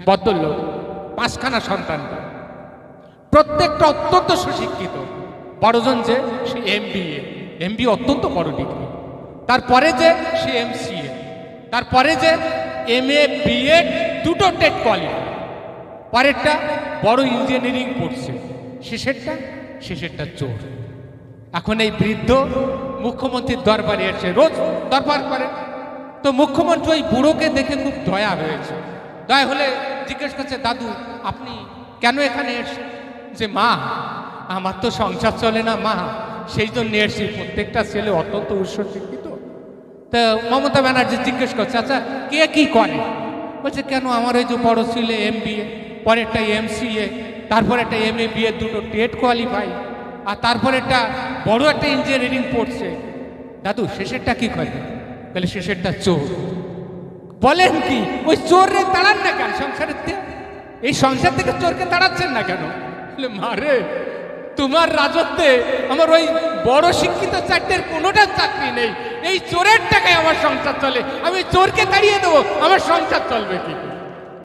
ভদ্রলোক, 5খানা সন্তান, প্রত্যেকটা অত্যন্ত সুশিক্ষিত। বড়জন যে সে এমবিএ অত্যন্ত বড় ডিগ্রি, তারপরে যে সে এমসিএ, তারপরে যে এমএ বিএড দুটো টেট কোয়ালিফাই, পরেরটা বড় ইঞ্জিনিয়ারিং পড়ছে, শেষেরটা চোর। এখন এই বৃদ্ধ মুখ্যমন্ত্রীর দরবারে এসে রোজ দরবার করে। তো মুখ্যমন্ত্রী ওই বুড়োকে দেখে খুব দয়া হয়েছে। দয়া হলে জিজ্ঞেস করছে, দাদু আপনি কেন এখানে এসেছেন? যে মা, আমার তো সংসার চলে না মা, সেই জন্য এসেছি। প্রত্যেকটা ছেলে অত্যন্ত উচ্চশিক্ষিত। তা মমতা ব্যানার্জি জিজ্ঞেস করছে, আচ্ছা কে কি করে? বলছে, কেন আমার ওই যে বড় ছেলে এমবিএ, পরেরটা এমসিএ, তারপরে একটা এমএ বিএ দুটো টেট কোয়ালিফাই, আর তারপরে একটা বড় একটা ইঞ্জিনিয়ারিং পড়ছে। দাদু শেষেরটা কি করে? বলে শেষেরটা চোর। বলেন কি? ওই চোররে তাড়ান না কেন সংসারের থেকে? এই সংসার থেকে চোরকে তাড়াচ্ছেন না কেন? বলে মারে, তোমার রাজত্বে আমার ওই বড় শিক্ষিত চারটের কোনোটার চাকরি নেই, এই চোরের টাকায় আমার সংসার চলে। আমি চোরকে তাড়িয়ে দেবো, আমার সংসার চলবে কি?